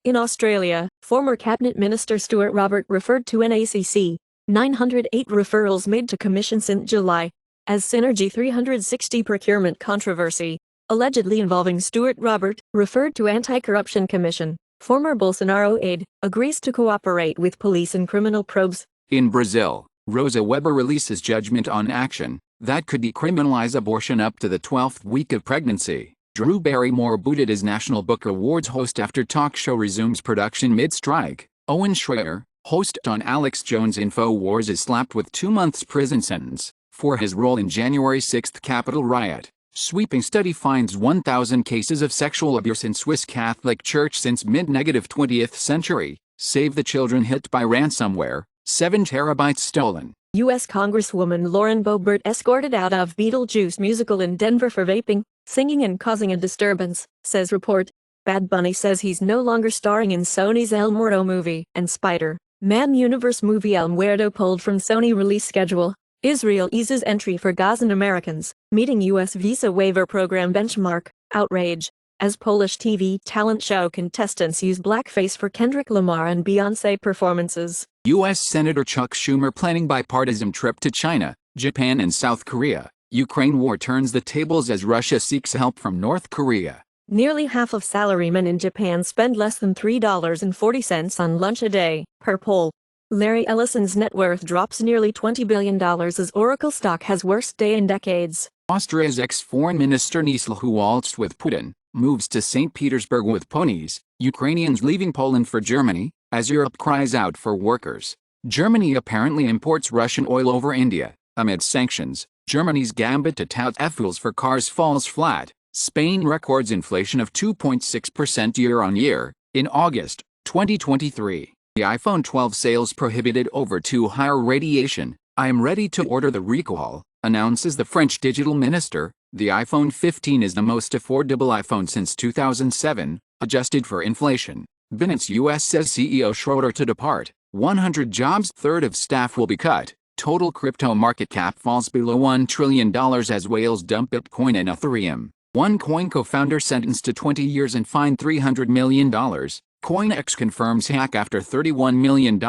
In Australia, former Cabinet Minister Stuart Robert referred to NACC 908 referrals made to Commission since July as Synergy 360 procurement controversy, allegedly involving Stuart Robert, referred to Anti-Corruption Commission. Former Bolsonaro aide agrees to cooperate with police in criminal probes. In Brazil, Rosa Weber releases judgment on action that could decriminalize abortion up to the 12th week of pregnancy. Drew Barrymore booted as National Book Awards host after talk show resumes production mid-strike. Owen Schroyer, host on Alex Jones' InfoWars, is slapped with 2 months prison sentence for his role in January 6 Capitol riot. Sweeping study finds 1,000 cases of sexual abuse in Swiss Catholic Church since mid-20th century. Save the children hit by ransomware, 7 terabytes stolen. U.S. Congresswoman Lauren Boebert escorted out of Beetlejuice musical in Denver for vaping, singing and causing a disturbance, says report. Bad Bunny says he's no longer starring in Sony's El Muerto movie, and Spider-Man Universe movie El Muerto pulled from Sony release schedule. Israel eases entry for Gazan Americans, meeting U.S. visa waiver program benchmark. Outrage as Polish TV talent show contestants use blackface for Kendrick Lamar and Beyoncé performances. U.S. Senator Chuck Schumer planning bipartisan trip to China, Japan and South Korea. Ukraine war turns the tables as Russia seeks help from North Korea. Nearly half of salarymen in Japan spend less than $3.40 on lunch a day, per poll. Larry Ellison's net worth drops nearly $20 billion as Oracle stock has worst day in decades. Austria's ex-foreign minister Nisla, who waltzed with Putin, moves to St. Petersburg with ponies. Ukrainians leaving Poland for Germany, as Europe cries out for workers. Germany apparently imports Russian oil over India. Amid sanctions, Germany's gambit to tout e-fuels for cars falls flat. Spain records inflation of 2.6% year-on-year in August 2023. The iPhone 12 sales prohibited over too high radiation. I am ready to order the recall, announces the French digital minister. The iPhone 15 is the most affordable iPhone since 2007, adjusted for inflation. Binance US says CEO Schroeder to depart. 100 jobs, third of staff will be cut. Total crypto market cap falls below $1 trillion as whales dump Bitcoin and Ethereum. OneCoin co-founder sentenced to 20 years and fined $300 million. CoinEx confirms hack after $31 million in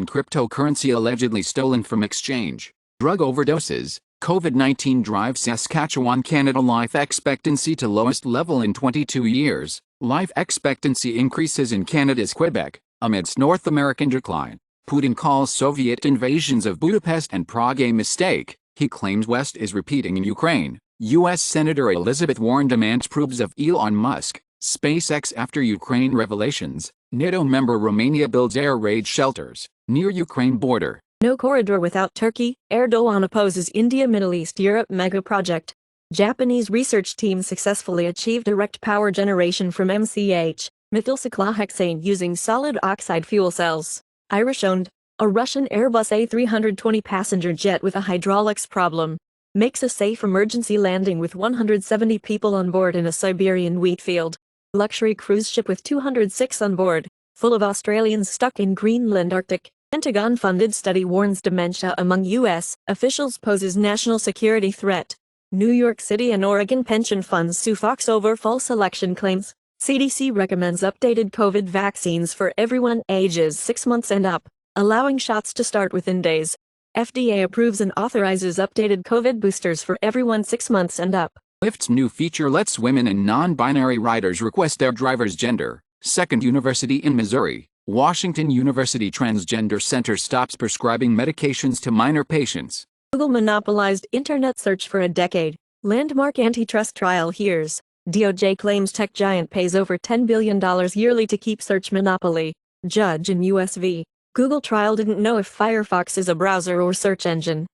cryptocurrency allegedly stolen from exchange. Drug overdoses. COVID-19 drives Saskatchewan, Canada life expectancy to lowest level in 22 years. Life expectancy increases in Canada's Quebec, amidst North American decline. Putin calls Soviet invasions of Budapest and Prague a mistake. He claims West is repeating in Ukraine. U.S. Senator Elizabeth Warren demands proofs of Elon Musk. SpaceX after Ukraine revelations. NATO member Romania builds air raid shelters near Ukraine border. No corridor without Turkey. Erdogan opposes India-Middle East-Europe mega project. Japanese research team successfully achieved direct power generation from MCH, methylcyclohexane, using solid oxide fuel cells. Irish-owned. A Russian Airbus A320 passenger jet with a hydraulics problem makes a safe emergency landing with 170 people on board in a Siberian wheat field. Luxury cruise ship with 206 on board, full of Australians stuck in Greenland Arctic. Pentagon-funded study warns dementia among U.S. officials poses national security threat. New York City and Oregon pension funds sue Fox over false election claims. CDC recommends updated COVID vaccines for everyone ages 6 months and up, allowing shots to start within days. FDA approves and authorizes updated COVID boosters for everyone 6 months and up. Lyft's new feature lets women and non-binary riders request their driver's gender. Second university in Missouri. Washington University Transgender Center stops prescribing medications to minor patients. Google monopolized internet search for a decade. Landmark antitrust trial hears. DOJ claims tech giant pays over $10 billion yearly to keep search monopoly. Judge in U.S. v. Google trial didn't know if Firefox is a browser or search engine.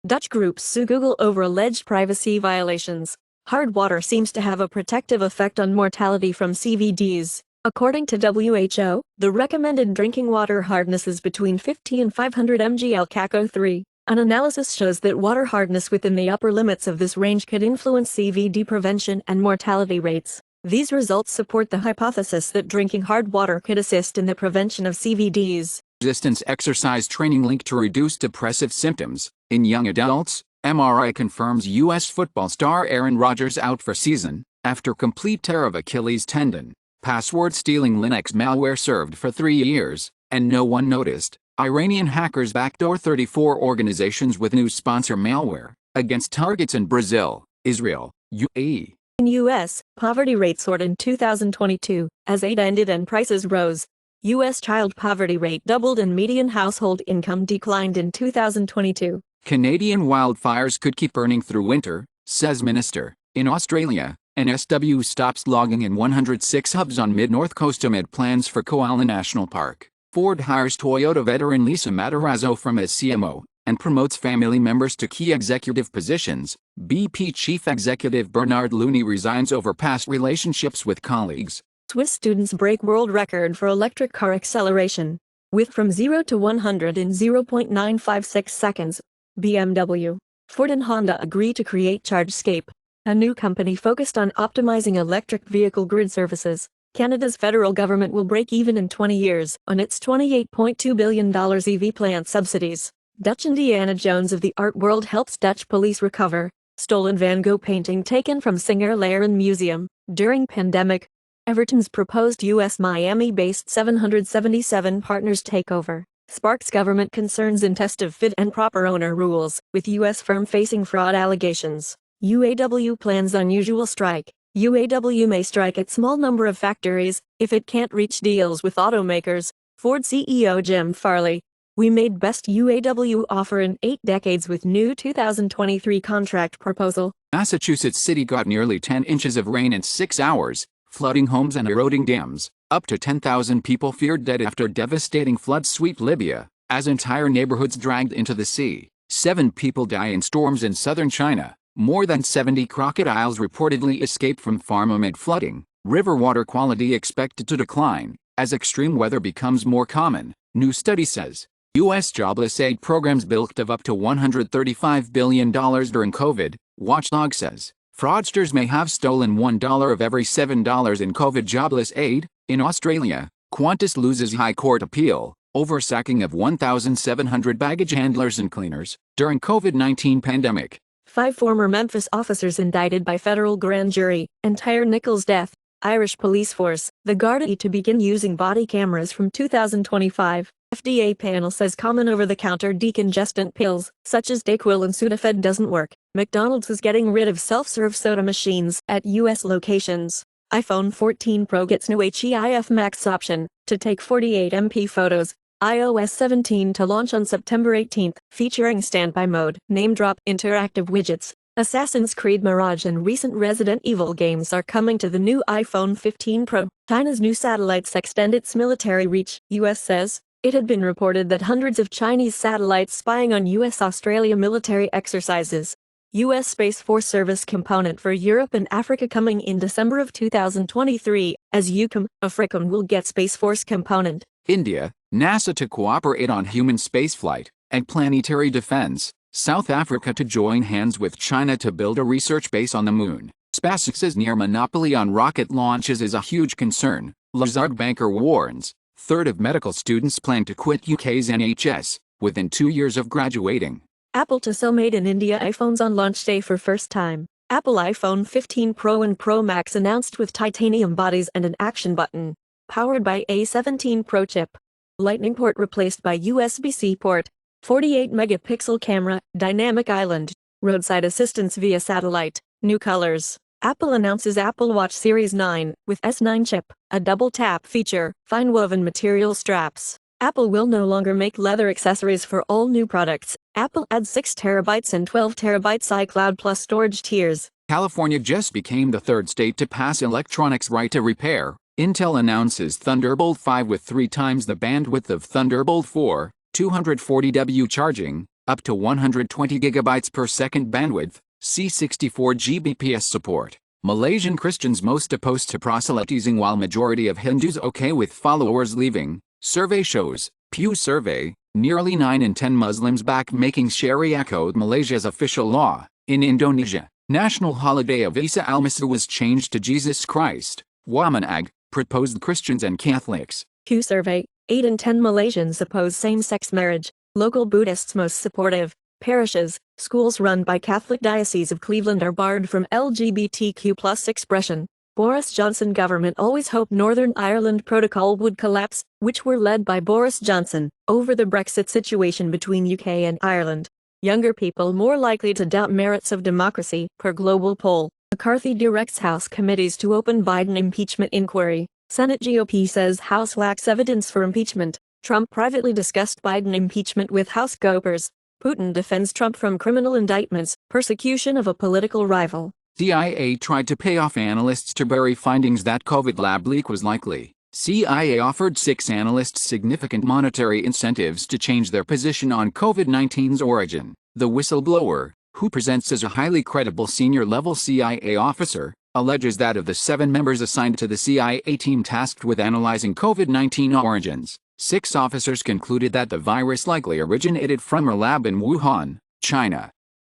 Dutch groups sue Google over alleged privacy violations. Hard water seems to have a protective effect on mortality from CVDs. According to WHO, the recommended drinking water hardness is between 50 and 500 mgl CaCO3. An analysis shows that water hardness within the upper limits of this range could influence CVD prevention and mortality rates. These results support the hypothesis that drinking hard water could assist in the prevention of CVDs. Resistance exercise training linked to reduced depressive symptoms in young adults. MRI confirms U.S. football star Aaron Rodgers out for season after complete tear of Achilles tendon. Password-stealing Linux malware served for 3 years, and no one noticed. Iranian hackers backdoor 34 organizations with news sponsor malware against targets in Brazil, Israel, UAE. In U.S., poverty rate soared in 2022 as aid ended and prices rose. U.S. child poverty rate doubled and median household income declined in 2022. Canadian wildfires could keep burning through winter, says minister. In Australia, NSW stops logging in 106 hubs on mid-north coast amid plans for Koala National Park. Ford hires Toyota veteran Lisa Matarazzo from as CMO and promotes family members to key executive positions. BP chief executive Bernard Looney resigns over past relationships with colleagues. Swiss students break world record for electric car acceleration. With from 0 to 100 in 0.956 seconds. BMW, Ford and Honda agree to create ChargeScape, a new company focused on optimizing electric vehicle grid services. Canada's federal government will break even in 20 years on its $28.2 billion EV plant subsidies. Dutch Indiana Jones of the art world helps Dutch police recover stolen Van Gogh painting taken from Singer Laren Museum during pandemic. Everton's proposed U.S. Miami-based 777 partners takeover sparks government concerns in test of fit and proper owner rules, with U.S. firm facing fraud allegations. UAW plans unusual strike. UAW may strike at small number of factories if it can't reach deals with automakers. Ford CEO Jim Farley. We made best UAW offer in 8 decades with new 2023 contract proposal. Massachusetts City got nearly 10 inches of rain in 6 hours, flooding homes and eroding dams. Up to 10,000 people feared dead after devastating floods sweep Libya, as entire neighborhoods dragged into the sea. 7 people die in storms in southern China. More than 70 crocodiles reportedly escaped from farm amid flooding. River water quality expected to decline as extreme weather becomes more common, new study says. U.S. jobless aid programs bilked of up to $135 billion during COVID, Watchdog says. Fraudsters may have stolen $1 of every $7 in COVID jobless aid. In Australia, Qantas loses High Court appeal over sacking of 1,700 baggage handlers and cleaners during COVID-19 pandemic. 5 former Memphis officers indicted by federal grand jury. Entire Nichols' death. Irish police force, the Gardaí to begin using body cameras from 2025. FDA panel says common over-the-counter decongestant pills, such as Dayquil and Sudafed doesn't work. McDonald's is getting rid of self-serve soda machines at U.S. locations. iPhone 14 Pro gets new HEIF Max option to take 48MP photos. iOS 17 to launch on September 18, featuring standby mode, name-drop, interactive widgets. Assassin's Creed Mirage and recent Resident Evil games are coming to the new iPhone 15 Pro. China's new satellites extend its military reach, U.S. says. It had been reported that hundreds of Chinese satellites spying on U.S.-Australia military exercises. U.S. Space Force service component for Europe and Africa coming in December of 2023, as EUCOM, AFRICOM will get Space Force component. India, NASA to cooperate on human spaceflight and planetary defense. South Africa to join hands with China to build a research base on the moon. SpaceX's near monopoly on rocket launches is a huge concern, Lazard banker warns. Third of medical students plan to quit UK's NHS within 2 years of graduating. Apple to sell made in India iPhones on launch day for first time. Apple iPhone 15 Pro and Pro Max announced with titanium bodies and an action button. Powered by A17 Pro chip. Lightning port replaced by USB-C port. 48-megapixel camera, dynamic island, roadside assistance via satellite, new colors. Apple announces Apple Watch Series 9 with S9 chip, a double-tap feature, fine woven material straps. Apple will no longer make leather accessories for all new products. Apple adds 6TB and 12TB iCloud Plus storage tiers. California just became the 3rd state to pass electronics right to repair. Intel announces Thunderbolt 5 with 3 times the bandwidth of Thunderbolt 4. 240W charging, up to 120 GB per second bandwidth, C64 Gbps support. Malaysian Christians most opposed to proselytizing while majority of Hindus okay with followers leaving. Survey shows, Pew survey, nearly 9 in 10 Muslims back making Sharia code Malaysia's official law. In Indonesia, national holiday of Isa Al-Masih was changed to Jesus Christ. Wamanag, proposed Christians and Catholics. Pew survey. 8 in 10 Malaysians oppose same-sex marriage. Local Buddhists most supportive. Parishes, schools run by Catholic Diocese of Cleveland are barred from LGBTQ+ expression. Boris Johnson government always hoped Northern Ireland Protocol would collapse, which were led by Boris Johnson, over the Brexit situation between UK and Ireland. Younger people more likely to doubt merits of democracy, per global poll. McCarthy directs House committees to open Biden impeachment inquiry. Senate GOP says House lacks evidence for impeachment. Trump privately discussed Biden impeachment with House gophers. Putin defends Trump from criminal indictments, persecution of a political rival. CIA tried to pay off analysts to bury findings that COVID lab leak was likely. CIA offered 6 analysts significant monetary incentives to change their position on COVID-19's origin. The whistleblower, who presents as a highly credible senior-level CIA officer, alleges that of the 7 members assigned to the CIA team tasked with analyzing COVID-19 origins, 6 officers concluded that the virus likely originated from a lab in Wuhan, China.